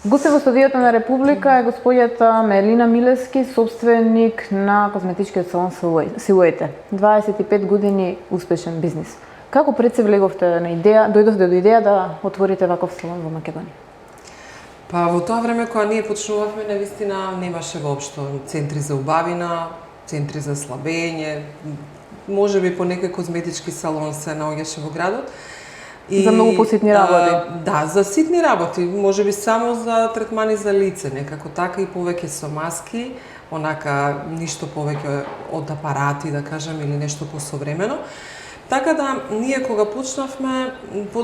Гостин во студиото на Република е господјата Мелина Милевски, собственик на козметичкиот салон Силуете. 25 години успешен бизнис. Како пред се влеговте на идеја, дојдовте до идеја да отворите ваков салон во Македонија? Па во тоа време кога ние почнувавме, навистина немаше воопшто центри за убавина, центри за слабење, можеби по некој козметички салон се наоѓаше во градот. За многу поситни работи. Да, за ситни работи, можеби само за третмани за лице, некако така и повеќе со маски, онака ништо повеќе од апарати, да кажам, или нешто посовремено. Така да, ние кога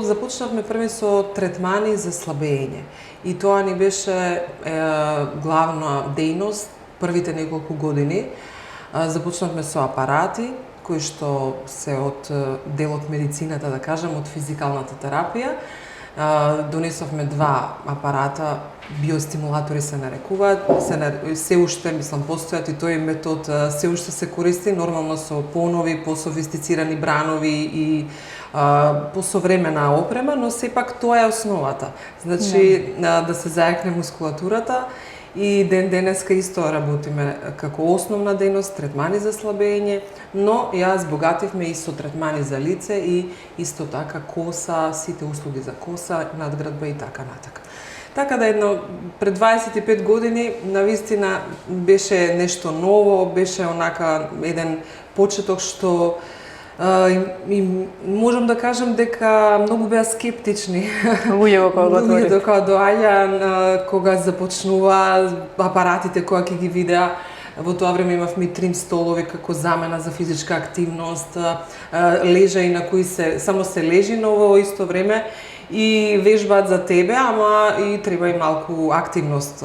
започнавме први со третмани за слабење. И тоа ни беше главна дејност првите неколку години. Започнавме со апарати, кои што се од дел од медицината, да кажам, од физикалната терапија. Донесовме 2 апарата, биостимулатори се нарекуваат, се уште, мислам, постојат и тој метод се уште се користи, нормално со понови, пософистицирани бранови и посовремена опрема, но сепак тоа е основата. Значи, да се зајакне мускулатурата. И денеска исто работиме како основна дејност, третмани за слабење, но ја збогативме и со третмани за лице и исто така коса, сите услуги за коса, надградба и така натака. Така да пред 25 години навистина беше нешто ново, беше онака еден почеток што и можам да кажам дека многу беа скептични. Луѓето кога доаѓа, кога започнува апаратите кои ќе ги видеа. Во тоа време имавме трим столови како замена за физичка активност, лежаи на кои само се лежи, но во исто време и вежбаат за тебе, ама и треба и малку активност,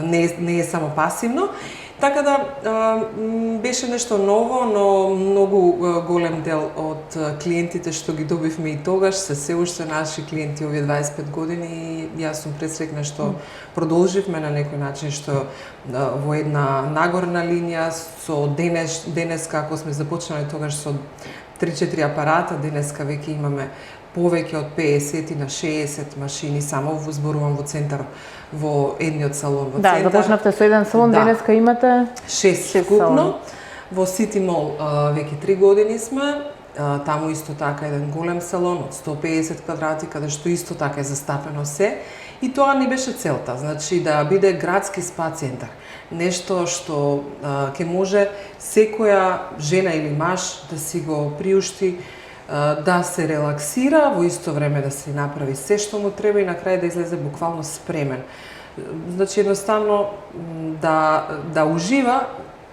не е само пасивно. Така да беше нешто ново, но многу голем дел од клиентите што ги добивме и тогаш се уште наши клиенти овие 25 години и јас сум пресреќна што продолживме на некој начин што во една нагорна линија со денеска, ако сме започнали тогаш со 3-4 апарата, денеска веќе имаме повеќе од 50 на 60 машини, само зборувам во центар, во едниот салон во центар. Да, започнавте со еден салон, денеска имате 6 вкупно. Во Сити Мол веќе 3 години сме, таму исто така еден голем салон од 150 квадрати, каде што исто така е застапено се. И тоа ни беше целта, значи да биде градски спа центар. Нешто што ќе може секоја жена или маж да си го приушти, да се релаксира, во исто време да си направи се што му треба и на крај да излезе буквално спремен. Значи едноставно да ужива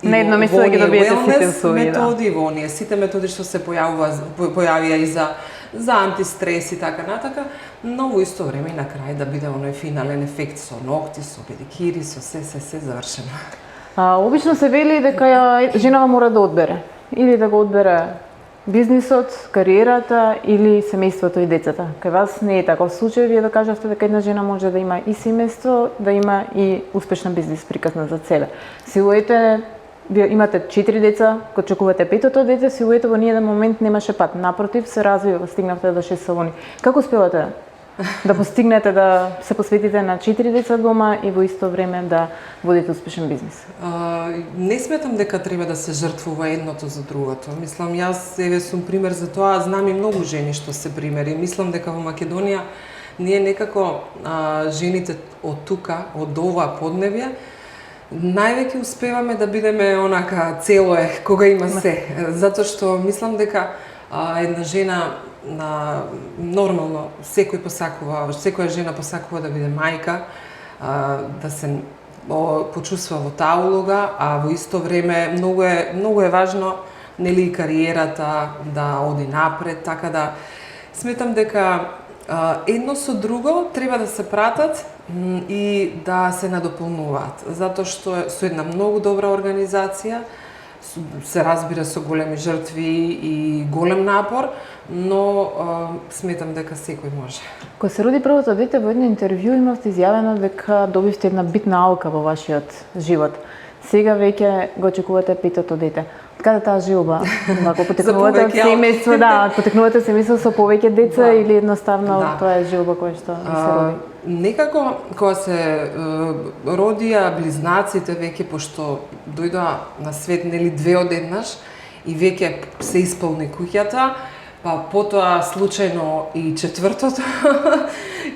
и на едно место да ги добиете сите услуги, методи, во оние сите методи што се појавија и за антистрес и така натака, но во исто време и на крај да биде оној финален ефект со ногти, со педикири, со се завршено. Обично се вели дека женава мора да одбере или да го одбере бизнисот, кариерата или семејството и децата. Кај вас не е таков случај, вие да кажавте дека една жена може да има и семејство, да има и успешна бизнис приказна за целе. Силуете, вие имате 4 деца, кога чекувате петото дете, Силуете во ниеден момент немаше пат. Напротив, се развива, стигнавте до 6 салони. Како успевате да постигнете да се посветите на 4 деца дома и во исто време да водите успешен бизнис? Не сметам дека треба да се жртвува едното за другото. Мислам, јас сум пример за тоа, знам и многу жени што се примери. Мислам дека во Македонија ние некако жените од тука, од ова подневје, највеќе успеваме да бидеме онака целое кога има се. Затоа што мислам дека една жена нормално секоја жена посакува да биде мајка, да се почувствува во таа улога, а во исто време многу е важно нели кариерата да оди напред, така да сметам дека едно со друго треба да се пратат и да се надополнуваат, затоа што со една многу добра организација се разбира со големи жртви и голем напор, но сметам дека секој може. Кога се роди првото дете, во едно интервју имавте изјавено дека добивте една битна алка во вашиот живот. Сега веќе го очекувате петото дете. Каде таа жилба? Ако потекнувате од повеќе семејство, да, ако потекнувате од семејство со повеќе деца Да. или едноставно Да. тоа е жилба која што ви се роди? Некако, кога се родија близнаците веќе, пошто дојдоа на свет, нели, две одеднаш, и веќе се исполни куќата, па потоа случајно и четвртото,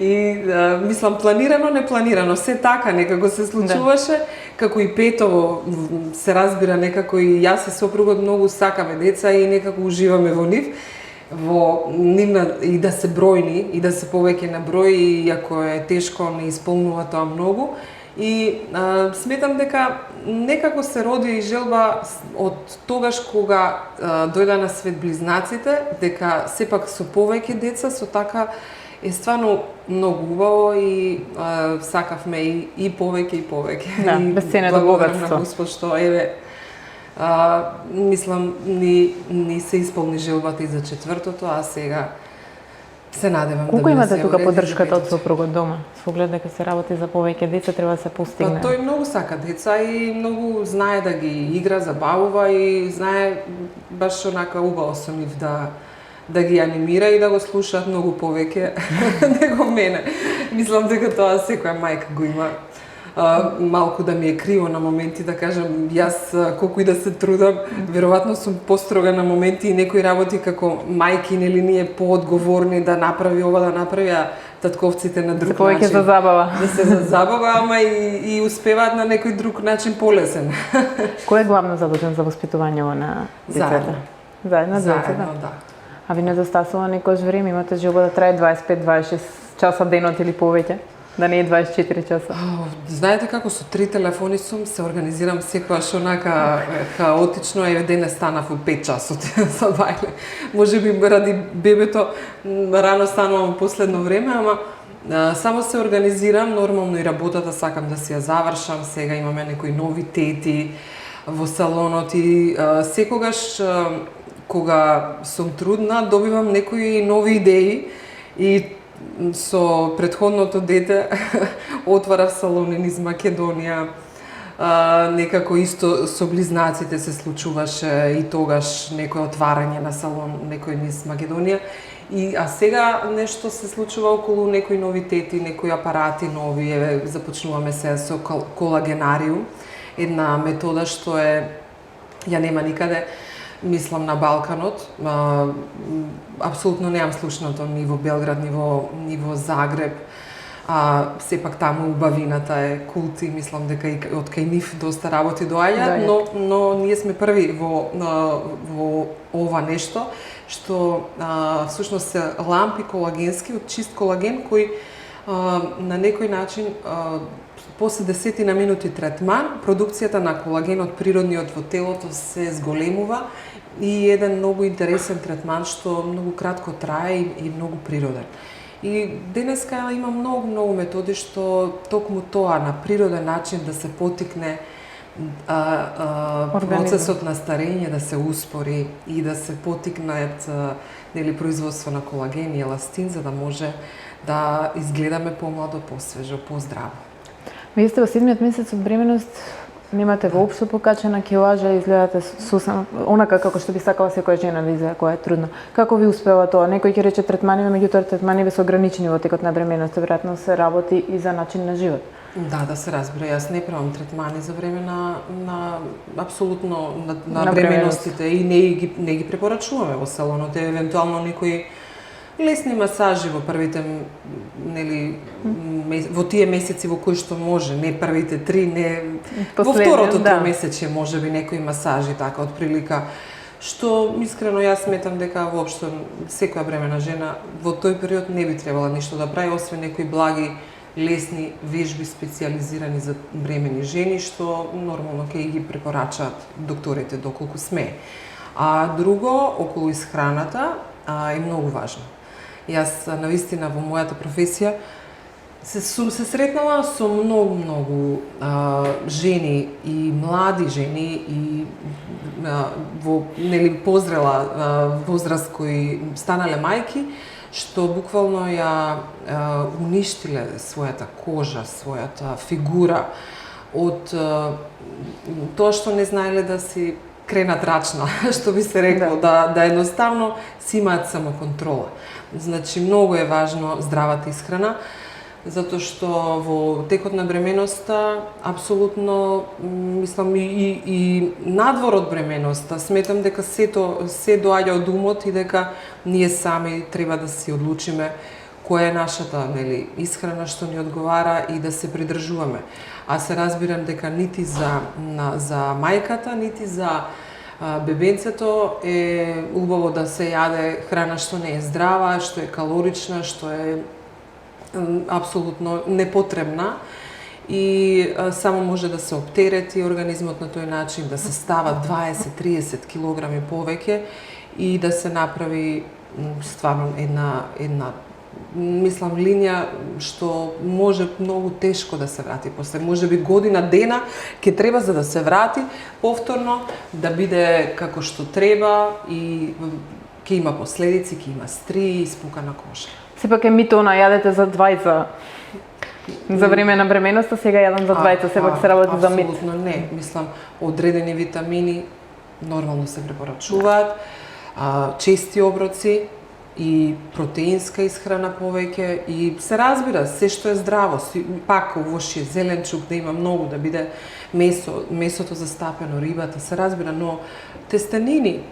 и мислам, планирано, непланирано, се така некако се случуваше, како и петово се разбира, некако и јас и сопругот многу сакаме деца и некако уживаме во нив, во нивна, и да се бројни, и да се повеќе на број, и ако е тешко, не исполнува тоа многу. И сметам дека некако се роди желба од тогаш кога дојда на свет близнаците, дека сепак со повеќе деца, со така е стварно многу убаво и сакавме и повеќе и повеќе. Да, И бесценето благодарам богатство. на Господ што еве мислам ни се исполни желбата и за четвртото, а сега се надевам Колку да ми имате се тука уреди поддршката од за петото. сопругот дома? Со оглед дека се работи за повеќе деца, треба да се Па постигне. тој многу сака деца и многу знае да ги игра, забавува и знае баш онака убаво со нив да ги анимира и да го слушаат многу повеќе него мене. Мислам дека тоа секоја мајка го има. Малку да ми е криво на моменти, да кажам, јас колку и да се трудам, веројатно сум построга на моменти и некои работи како мајки, нели ние поодговорни да направи ова, да направи, а татковците на друг се повеќе начин. за забава. Да се за забава, ама и успеваат на некој друг начин полесен. Кој е главно задолжен за воспитувањето на децата? Заедно. Заедно, децата. Заедно, да. А ви недостасува некојаш време, имате желба да трае 25-26 часа денот или повеќе? Да не е 24 часа? Знаете како со 3 телефони сум, се организирам секогаш онака хаотично, еве денес станав во 5 часот за бајле. Може би ради бебето рано станувам последно време, ама само се организирам, нормално и работата сакам да си ја завршам, сега имаме некои нови тети во салонот и секогаш кога сум трудна добивам некои нови идеи и со претходното дете отварав салони низ Македонија, некако исто со близнаците се случуваше и тогаш некој отварање на салон некој низ Македонија. А сега нешто се случува околу некои нови тети, некои апарати нови, еве започнуваме се со колагенариум, една метода што ја нема никаде, мислам на Балканот. Апсолутно немам слушнато ни во Белград, ни во Загреб. Сепак таму убавината е култ и мислам дека и од кај нив доста работи доаѓаат, но ние сме први во ова нешто, што всушност се лампи колагенски од чист колаген кој на некој начин после 10 на минути третман, продукцијата на колагенот природниот во телото се зголемува и еден многу интересен третман што многу кратко трае и многу природен. И денеска има многу методи што токму тоа на природен начин да се потикне процесот на старење да се успори и да се потикнат нели производство на колаген и еластин за да може да изгледаме помладо, посвежо, поздраво. Вие сте во 7-миот месец од бременост, немате воопшто покачена килажа, изгледате сосем онака како што би сакала секоја жена да изгледа која е трудна. Како ви успева тоа? Некој ќе рече третманиве, меѓутоа третманиве се ограничени во текот на бременоста, веројатно се работи и за начин на живот. Да се разбира, јас не правам третмани за време на апсолутно на бременостите и не ги препорачуваме во салонот, евентуално некои лесни масажи во првите нели во тие месеци во кои што може, не првите 3, не во второто тримесечје можеби некои масажи така од прилика, што искрено јас сметам дека воопшто секоја бремена жена во тој период не би требала ништо да прави освен некои благи лесни вежби специјализирани за бремени жени што нормално ќе ги препорачаат докторите доколку смее. А друго околу исхраната е многу важно. Јас навистина во мојата професија сум се сретнала со многу жени и млади жени и во нели позрела возраст кои станале мајки што буквално ја уништиле својата кожа, својата фигура од тоа што не знаеле да си кренат рачна, што би се рекло, да едноставно си имаат самоконтрола. Значи, многу е важно здравата исхрана, затоа што во текот на бременоста, апсолутно, мислам, и надвор од бременоста, сметам дека се доаѓа од умот и дека ние сами треба да си одлучиме која е нашата, нели, исхрана што ни одговара и да се придржуваме. А се разбирам дека нити за мајката, нити за бебенцето е убаво да се јаде храна што не е здрава, што е калорична, што е апсолутно непотребна и само може да се оптерети организмот на тој начин, да се става 20-30 килограми повеќе и да се направи стварно една мислам линија што може многу тешко да се врати после. Може би година дена ќе треба за да се врати повторно, да биде како што треба и ќе има последици, ќе има стри, испукана коша. Сепак е мито она јадете за двајца. За време на бременоста сега јадам за двајца, сепак се работи за мит. Апсолутно не. Мислам, одредени витамини нормално се препорачуваат, чести оброци и протеинска исхрана повеќе и се разбира се што е здраво, пак овошје, зеленчук да има многу, да биде месото застапено, рибата, се разбира, но тестенини,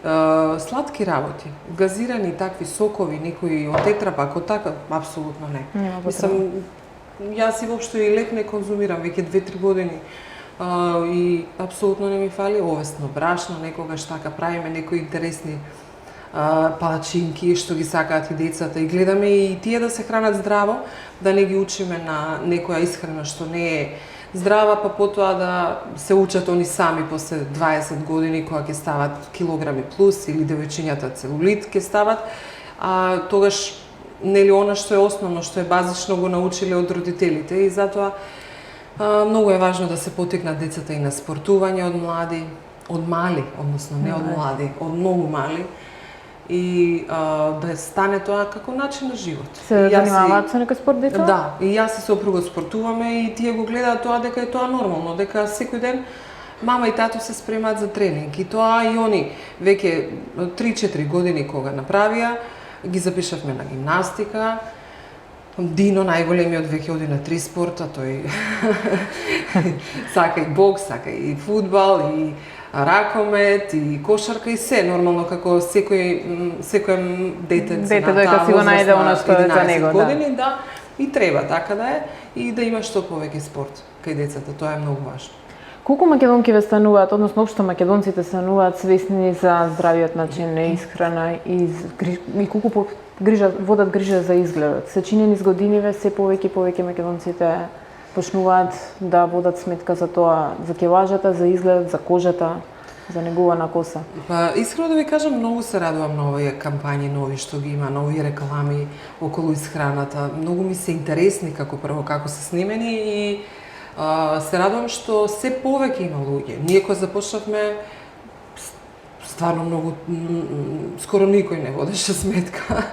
сладки работи, газирани такви сокови, некои од тетрапак, од така, апсолутно не. Мислам, јас и воопшто и лек не конзумирам веќе 2-3 години. И апсолутно не ми фали овесно брашно, некогаш така правиме некои интересни палачинки што ги сакаат и децата и гледаме и тие да се хранат здраво, да не ги учиме на некоја исхрана што не е здрава, па потоа да се учат они сами после 20 години кога ќе стават килограми плюс или девојчињата целулит ќе стават, тогаш нели она што е основно, што е базично го научиле од родителите и затоа многу е важно да се потикнат децата и на спортување од мали, односно не од млади, од многу мали и да стане тоа како начин на живот. Се занимаваат со некој спорт деца? Да, и јас и сопругот спортуваме и тие го гледаат тоа дека е тоа нормално, дека секој ден мама и тато се спремаат за тренинг и тоа и они веќе 3-4 години кога направија, ги запишавме на гимнастика. Дино, најголемиот, веќе оди на 3 спорта, тој сака и бокс, сака и фудбал, и ракомет, и кошарка, и се, нормално, како секој детенце на таа си го најде она што е за него, години, да, и треба така да е, и да има што повеќе спорт кај децата, тоа е многу важно. Колку македонки ве стануваат, односно општо македонците стануваат свесни за здравиот начин на исхрана и колку водат грижа за изгледот? Се чини низ годиниве се повеќе македонците почнуваат да водат сметка за тоа, за килажата, за изгледот, за кожата, за негувана коса. Па, искрено да ви кажам, многу се радувам на овие кампањи нови што ги има, на овие реклами околу исхраната. Многу ми се интересни како се снимени и се радувам што се повеќе има луѓе. Ние кога започнавме, стварно многу, скоро никој не водеше сметка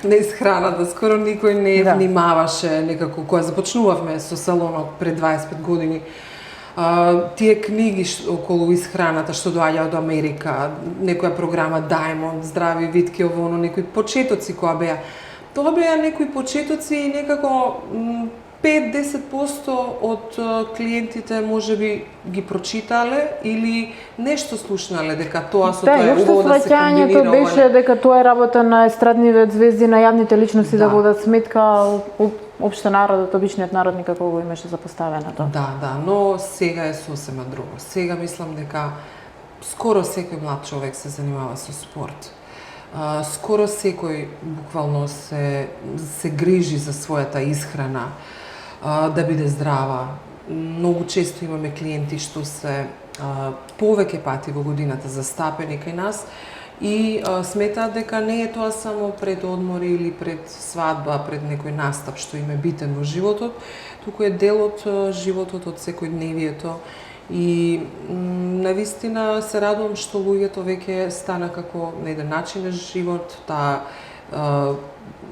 на исхраната, скоро никој не внимаваше некако, кога започнувавме со салонот пред 25 години. Тие книги околу исхраната што доаѓаат од Америка, некоја програма Diamond, здрави витки, ово, некои почетоци која беа. Тоа беа некои почетоци и некако 5-10% од клиентите можеби ги прочитале или нешто слушнале дека тоа со тоа е убаво да се комбинира. Сваќањето беше дека тоа е работа на естрадниве звезди, на јавните личности да водат сметка, опште народот, обичниот народ никако го имаше запоставено тоа. Да, но сега е сосема друго. Сега мислам дека скоро секој млад човек се занимава со спорт. Скоро секој буквално се грижи за својата исхрана, да биде здрава. Многу често имаме клиенти што се повеќе пати во годината застапени кај нас и сметаат дека не е тоа само пред одмори или пред свадба, пред некој настап што им е битен во животот, туку е дел од животот, од секојдневието. И навистина се радувам што луѓето веќе стана како на еден начин на живот, таа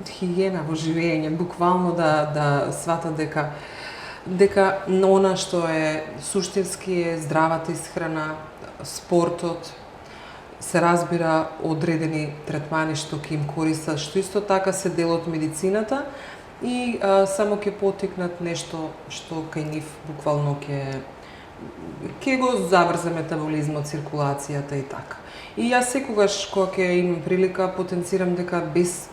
хигиена во живење, буквално да сватат дека она што е суштински е здравата исхрана, спортот, се разбира одредени третмани што ќе им користат, што исто така се дел од медицината и само ќе потикнат нешто што кај нив буквално ќе го забрза метаболизмот, циркулацијата и така. И јас секогаш кога ќе имам прилика потенцирам дека без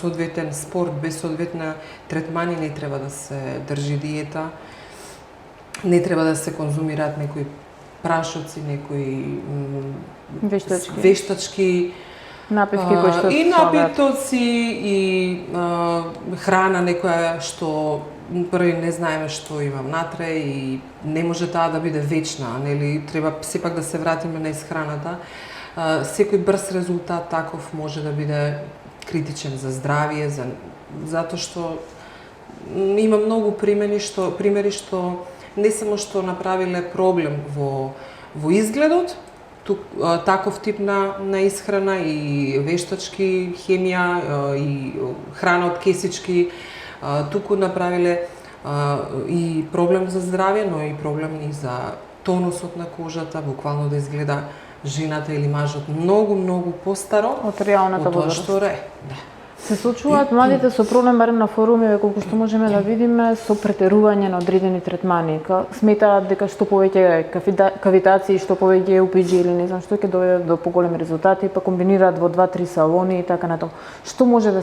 соодветен спорт, без соодветна третмани не треба да се држи диета, не треба да се конзумираат некои прашоци, некои вештачки напитки кои што и напитоци и храна некоја што први не знаеме што има внатре и не може таа да биде вечна, нели? Треба сепак да се вратиме на исхраната. Секој брз резултат таков може да биде критичен за здравие, затоа што има многу примери што не само што направиле проблем во изгледот, таков тип на исхрана и вештачки, хемија и храна од кесички, туку направиле и проблем за здравје, но и проблем и за тонусот на кожата, буквално да изгледа жената или мажот многу постаро од реалната од тоа возраст. што е. Да. Се случуваат младите со проблем, барем на форумиве, колку што можеме да видиме, со претерување на одредени третмани. Сметаат дека што повеќе кавитации, што повеќе УПГ или не знам што ќе доведе до поголеми резултати, па комбинираат во 2-3 салони и така натаму. Што може да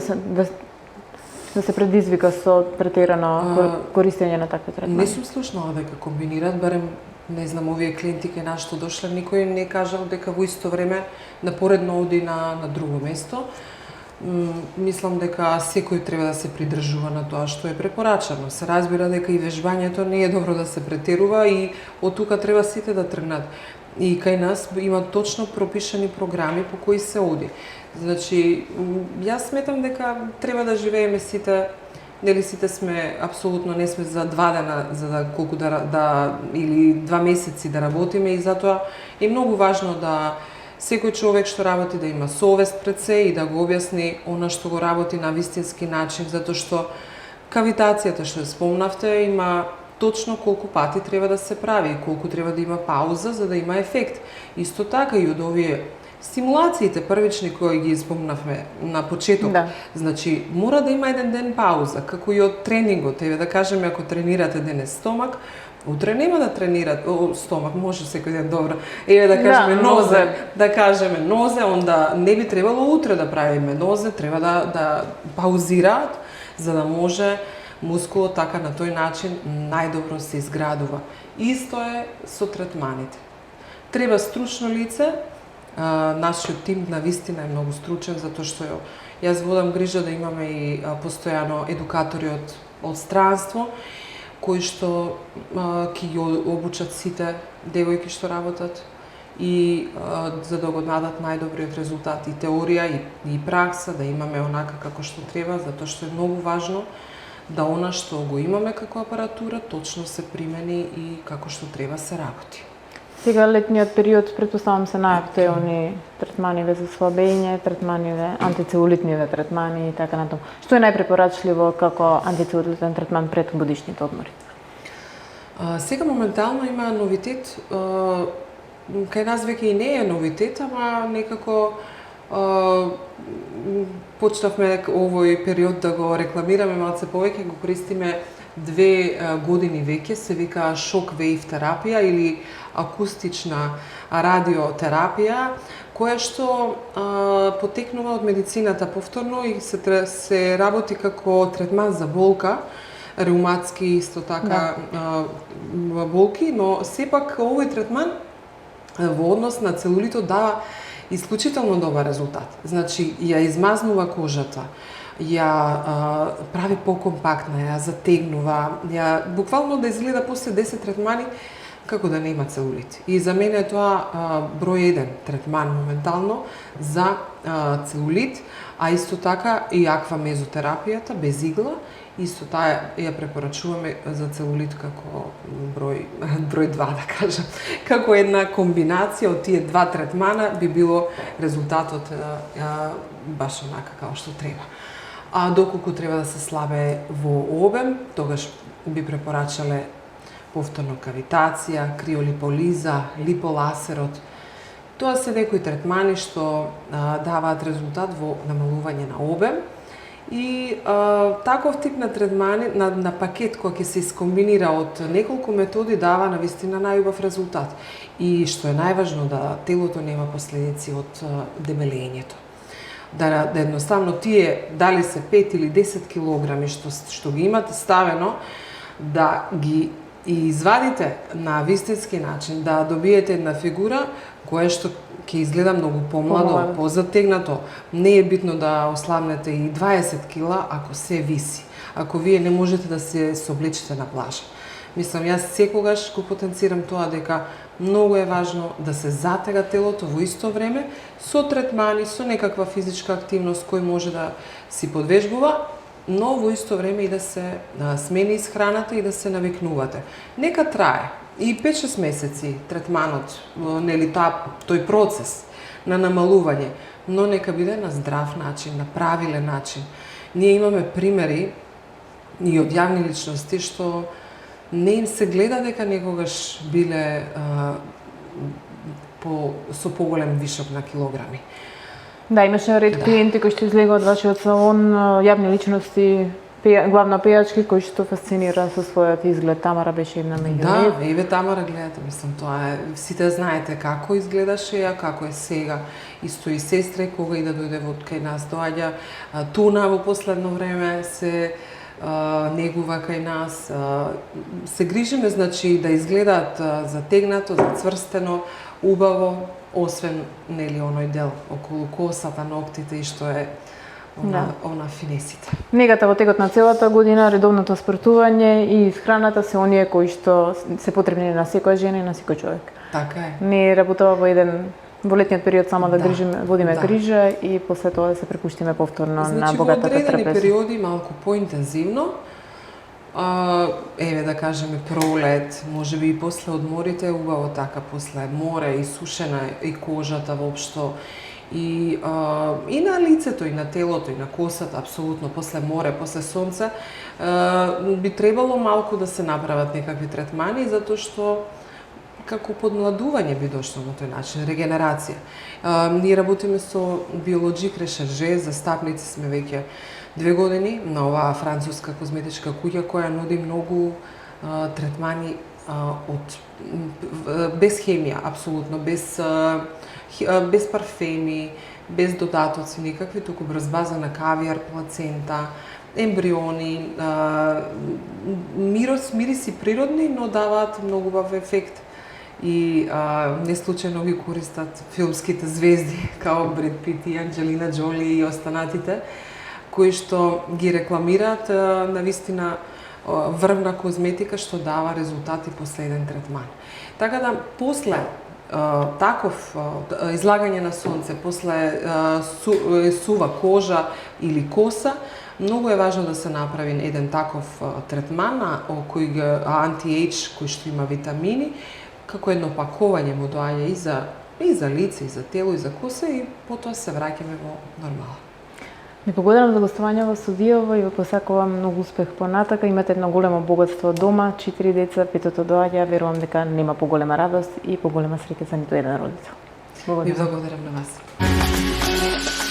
се предизвика со претерано користење на такви третмани? Не сум слушнала дека комбинираат, барем не знам, овие клиенти кај нас што дошле, никој не кажал дека во исто време напоредно оди на друго место. Мислам дека секој треба да се придржува на тоа што е препорачано. Се разбира дека и вежбањето не е добро да се претерува и од тука треба сите да тргнат. И кај нас има точно пропишани програми по кои се оди. Значи, јас сметам дека треба да живееме сите, нели сите сме, апсолутно не сме за 2 дена, за да колку или 2 месеци да работиме и затоа е многу важно да секој човек што работи да има совест пред се и да го објасни она што го работи на вистински начин, затоа што кавитацијата што ја спомнавте има точно колку пати треба да се прави, колку треба да има пауза за да има ефект. Исто така и од овие стимулациите првични кои ги спомнавме на почеток. Да. Значи, мора да има еден ден пауза, како и од тренингот. Еве да кажеме, ако тренирате денес стомак, утре нема да тренирате стомак, може секој ден, добро. Еве да кажеме нозе, онда не би требало утре да правиме нозе, треба да паузираат за да може мускулот така на тој начин најдобро се изградува. Исто е со третманите. Треба стручно лице. Нашиот тим на вистина е многу стручен, затоа што јас водам грижа да имаме и постојано едукатори од странство, кои што ќе ги обучат сите девојки што работат и за да го дадат најдобриот резултат и теорија и пракса, да имаме онака како што треба, затоа што е многу важно да она што го имаме како апаратура точно се примени и како што треба се работи. Сега летниот период, претпоставам се најактуелни третманиве за слабење, третманиве, антицелулитниве третмани и така натаму. Што е најпрепорачливо како антицелулитен третман пред годишните одмори? Сега моментално има новитет. Кај нас веќе и не е новитет, ама некако почнавме овој период да го рекламираме малце повеќе, го користиме 2 години веќе, се вика шок вейв терапија или акустична радиотерапија, која што потекнува од медицината повторно и се работи како третман за болка, реуматски исто така болки, но сепак овој третман во однос на целулитот дава исклучително добар резултат. Значи, ја измазнува кожата, ја прави покомпактна, ја затегнува, ја буквално да изгледа после 10 третмани како да не има целулит. И за мене е тоа број 1 третман моментално за целулит, а исто така и аквамезотерапијата без игла, исто таа ја препорачуваме за целулит како број 2 да кажам. Како една комбинација од тие 2 третмана би било резултатот баш онака како што треба. А доколку треба да се слабе во обем, тогаш би препорачале повторно кавитација, криолиполиза, липоласерот Тоа се некои третмани што даваат резултат во намалување на обем и таков тип на третмани, на пакет кој ќе се искомбинира од неколку методи дава навистина најубав резултат. И што е најважно, да телото нема последици од дебелењето. Да едноставно тие дали се 5 или 10 килограми што ги имате ставено, да ги извадите на вистински начин, да добиете една фигура која што ќе изгледа многу помладо, позатегнато. Не е битно да ослабнете и 20 кила ако се виси. Ако вие не можете да се соблечите на плажа. Мислам, јас секогаш го потенцирам тоа дека многу е важно да се затега телото во исто време со третмани, со некаква физичка активност кој може да си подвежбува, но во исто време и да се смени исхраната и да се навикнувате. Нека трае и 5-6 месеци третманот, нели тој процес на намалување, но нека биде на здрав начин, на правилен начин. Ние имаме примери и од јавни личности што не им се гледа дека некогаш биле со поголем вишок на килограми. Да, имаше ред клиенти кои што излегува од вашиот салон, јавни личности, главно пејачки кои што фасцинира со својот изглед. Тамара беше една меѓу нив. Да, еве Тамара, гледате, мислам, тоа е, сите знаете како изгледаше ја, како е сега. Исто и сестра, кога и да дојде во кај нас, доаѓа Туна во последно време се негува кај нас. Се грижиме, значи, да изгледаат затегнато, зацврстено, убаво, освен, нели, оној дел околу косата, ноктите и што е она финесите. Негата во текот на целата година, редовното спортување и исхраната се оние кои што се потребни на секоја жена и на секој човек. Така е. Не работува во летниот период само да грижиме, водиме грижа и после тоа да се препуштиме повторно на богатата трапеза. Значи, во одредени периоди малку поинтензивно, еве да кажеме пролет, можеби и после одморите, убаво така, после море и сушена и кожата воопшто, и на лицето, и на телото, и на косата, апсолутно, после море, после сонце, би требало малку да се направат некакви третмани, затоа што како подмладување би дошло на тој начин, регенерација. Ние работиме со Биологик Решерже, застапници сме веќе 2 години на оваа француска козметичка куќа која нуди многу третмани без хемија, апсолутно, без парфеми, без додатоци никакви, туку врз база на кавијар, плацента, ембриони, мириси природни, но даваат многу убав ефект. И не случајно ги користат филмските звезди као Бред Пит и Анџелина Џоли и останатите, кои што ги рекламираат навистина врвна козметика што дава резултати после еден третман. Така да после таков излагање на сонце, после сува кожа или коса, многу е важно да се направи еден таков третман кој анти-ейдж, кој што има витамини, како едно пакување му доаѓа и за лице, и за тело, и за коса, и потоа се враќаме во нормала. Ви благодарам за гостување во студиово и ви посакувам многу успех понатака. Имате едно големо богатство дома, 4 деца, 5-тото доаѓа, верувам дека нема поголема радост и поголема среќа за ниту еден родител. Благодарам. Ви благодарам на вас.